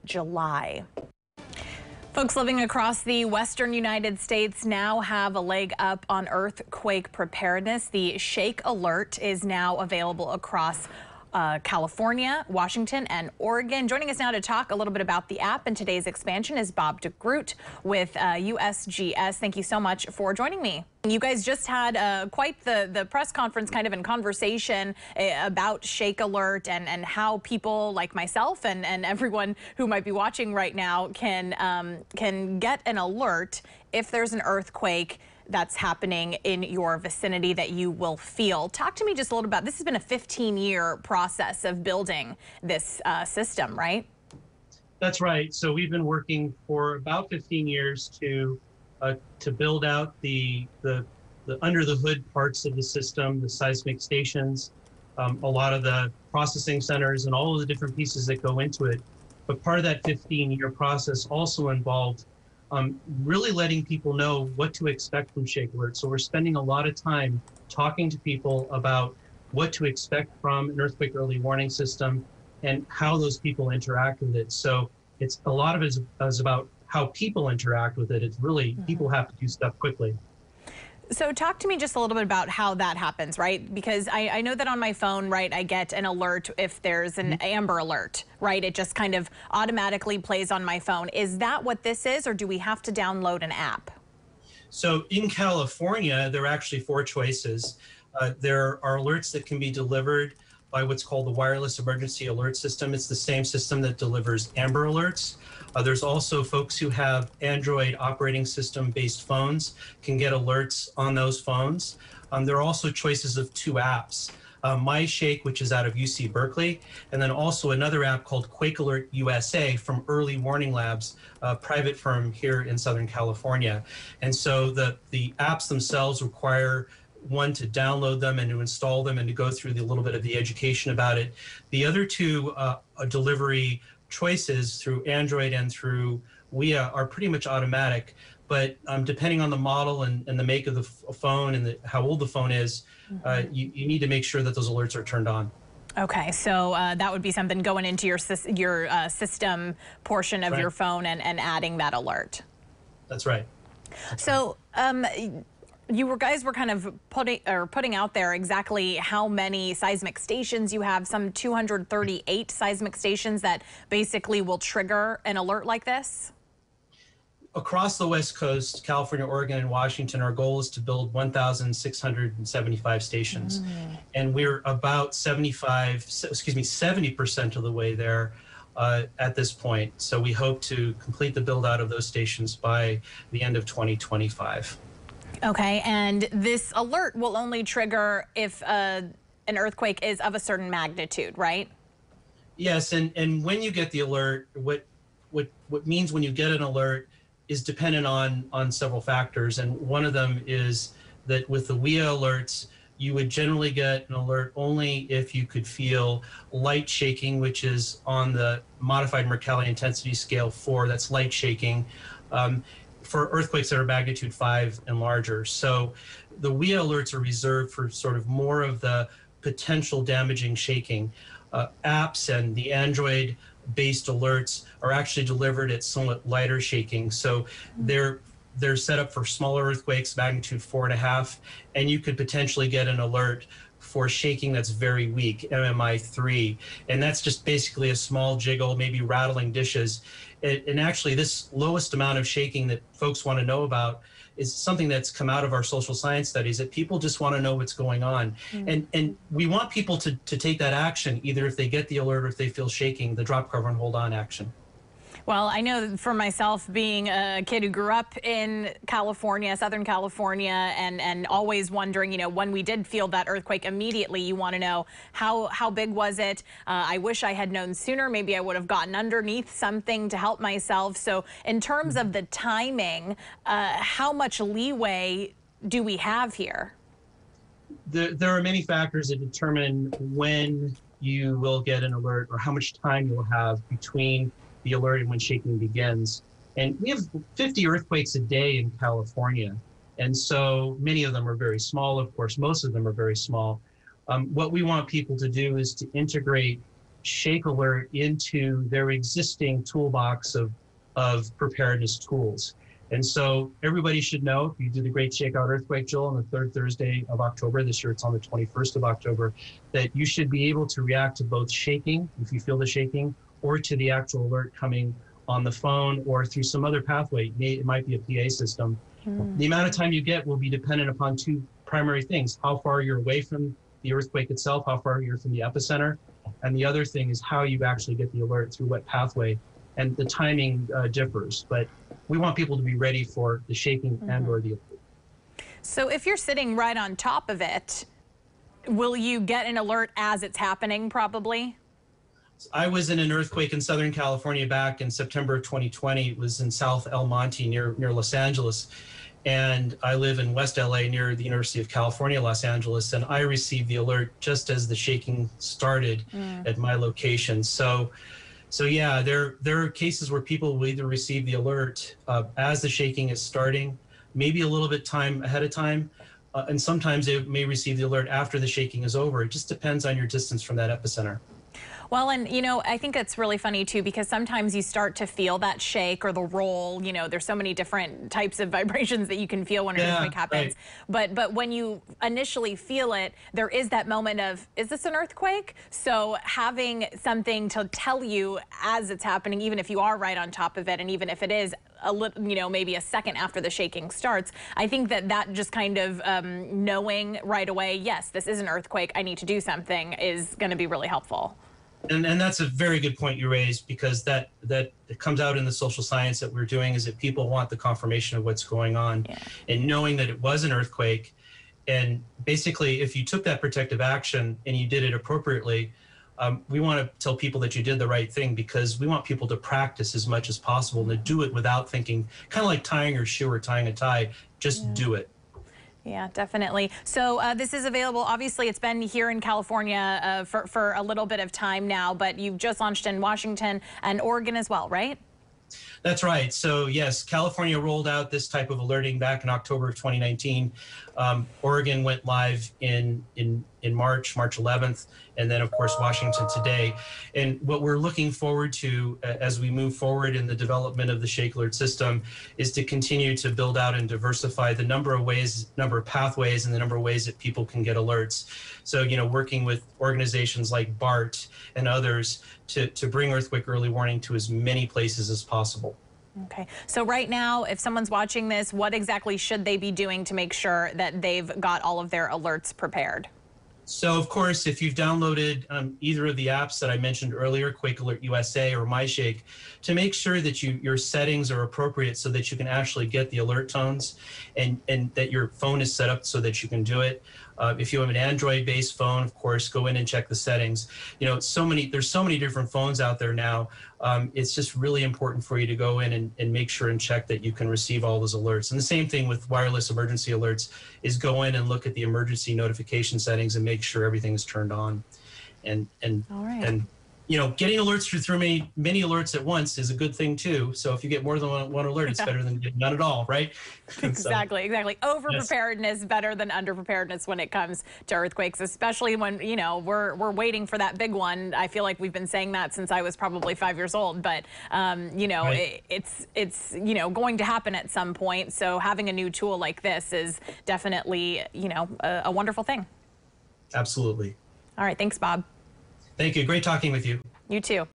July. Folks living across the western United States now have a leg up on earthquake preparedness. The Shake Alert is now available across California, Washington, and Oregon. Joining us now to talk a little bit about the app and today's expansion is Bob DeGroot with USGS. Thank you so much for joining me. You guys just had quite the press conference kind of in conversation about Shake Alert and how people like myself and everyone who might be watching right now can get an alert if there's an earthquake that's happening in your vicinity that you will feel. Talk to me just a little about, this has been a 15-year process of building this system, right? That's right. So we've been working for about 15 years to build out the under the hood parts of the system, the seismic stations, a lot of the processing centers and all of the different pieces that go into it. But part of that 15-year process also involved really letting people know what to expect from Shake Alert. So we're spending a lot of time talking to people about what to expect from an earthquake early warning system and how those people interact with it. So it's a lot of it is about how people interact with it. It's really people have to do stuff quickly. So talk to me just a little bit about how that happens, right? Because I know that on my phone, right, I get an alert if there's an Amber Alert, right? It just kind of automatically plays on my phone. Is that what this is, or do we have to download an app? So in California, there are actually 4 choices. There are alerts that can be delivered by what's called the Wireless Emergency Alert System. It's the same system that delivers Amber Alerts. There's also folks who have Android operating system based phones can get alerts on those phones. There are also choices of 2 apps. MyShake, which is out of UC Berkeley, and then also another app called Quake Alert USA from Early Warning Labs, a private firm here in Southern California. And so the apps themselves require one to download them and to install them and to go through a little bit of the education about it. The other 2 delivery choices through Android and through WIA are pretty much automatic, but depending on the model and the make of the phone and how old the phone is, you need to make sure that those alerts are turned on. Okay, so that would be something going into your system portion of your phone and adding that alert. That's right. So you guys were kind of putting out there exactly how many seismic stations you have, some 238 seismic stations that basically will trigger an alert like this? Across the West Coast, California, Oregon, and Washington, our goal is to build 1,675 stations. And we're about 70% of the way there at this point. So we hope to complete the build out of those stations by the end of 2025. Okay, and this alert will only trigger if an earthquake is of a certain magnitude, right? Yes, and when you get the alert, what means when you get an alert is dependent on several factors, and one of them is that with the WIA alerts, you would generally get an alert only if you could feel light shaking, which is on the modified Mercalli intensity scale 4, that's light shaking. For earthquakes that are magnitude 5 and larger. So the WIA alerts are reserved for sort of more of the potential damaging shaking. Apps and the Android-based alerts are actually delivered at somewhat lighter shaking. So they're set up for smaller earthquakes, magnitude 4.5, and you could potentially get an alert for shaking that's very weak, MMI 3. And that's just basically a small jiggle, maybe rattling dishes. And actually, this lowest amount of shaking that folks want to know about is something that's come out of our social science studies, that people just want to know what's going on. And we want people to take that action, either if they get the alert or if they feel shaking, the drop, cover, and hold on action. Well, I know for myself, being a kid who grew up in California, Southern California, and always wondering, you know, when we did feel that earthquake, immediately you want to know how big was it? I wish I had known sooner. Maybe I would have gotten underneath something to help myself. So in terms of the timing, how much leeway do we have here? There are many factors that determine when you will get an alert or how much time you'll have between the alert and when shaking begins. And we have 50 earthquakes a day in California. And so many of them are very small, of course, most of them are very small. What we want people to do is to integrate Shake Alert into their existing toolbox of preparedness tools. And so everybody should know, if you do the Great Shakeout Earthquake Drill on the third Thursday of October, this year it's on the 21st of October, that you should be able to react to both shaking, if you feel the shaking, or to the actual alert coming on the phone or through some other pathway. It might be a PA system. The amount of time you get will be dependent upon two primary things: how far you're away from the earthquake itself, how far you're from the epicenter. And the other thing is how you actually get the alert, through what pathway. And the timing differs, but we want people to be ready for the shaking and or the alert. So if you're sitting right on top of it, will you get an alert as it's happening probably? I was in an earthquake in Southern California back in September of 2020. It was in South El Monte near Los Angeles. And I live in West LA near the University of California, Los Angeles. And I received the alert just as the shaking started at my location. So yeah, there are cases where people will either receive the alert as the shaking is starting, maybe a little bit time ahead of time, and sometimes they may receive the alert after the shaking is over. It just depends on your distance from that epicenter. Well, and you know, I think it's really funny too, because sometimes you start to feel that shake or the roll. You know, there's so many different types of vibrations that you can feel when an earthquake happens. Right. But when you initially feel it, there is that moment of, is this an earthquake? So having something to tell you as it's happening, even if you are right on top of it, and even if it is a little, you know, maybe a second after the shaking starts, I think that just kind of knowing right away, yes, this is an earthquake, I need to do something, is going to be really helpful. And that's a very good point you raised, because that comes out in the social science that we're doing, is that people want the confirmation of what's going on. And knowing that it was an earthquake, and basically if you took that protective action and you did it appropriately, we want to tell people that you did the right thing, because we want people to practice as much as possible and to do it without thinking, kind of like tying your shoe or tying a tie, just do it. Yeah, definitely. So this is available. Obviously, it's been here in California for a little bit of time now, but you've just launched in Washington and Oregon as well, right? That's right. So yes, California rolled out this type of alerting back in October of 2019. Oregon went live in March 11th, and then of course Washington today. And what we're looking forward to as we move forward in the development of the Shake Alert system is to continue to build out and diversify the number of pathways, and the number of ways that people can get alerts. So, you know, working with organizations like BART and others to bring earthquake early warning to as many places as possible. Okay, so right now, if someone's watching this, what exactly should they be doing to make sure that they've got all of their alerts prepared? So, of course, if you've downloaded either of the apps that I mentioned earlier, Quake Alert USA or MyShake, to make sure that your settings are appropriate so that you can actually get the alert tones, and that your phone is set up so that you can do it. If you have an Android-based phone, of course, go in and check the settings. You know, there's so many different phones out there now. It's just really important for you to go in and make sure and check that you can receive all those alerts. And the same thing with wireless emergency alerts, is go in and look at the emergency notification settings and make sure everything is turned on. And you know, getting alerts through many alerts at once is a good thing too. So if you get more than one alert, it's better than getting none at all, right? Exactly. Over preparedness better than under preparedness when it comes to earthquakes, especially when, you know, we're waiting for that big one. I feel like we've been saying that since I was probably 5 years old, but you know, it's you know, going to happen at some point. So having a new tool like this is definitely, you know, a wonderful thing. Absolutely. All right. Thanks, Bob. Thank you. Great talking with you. You too.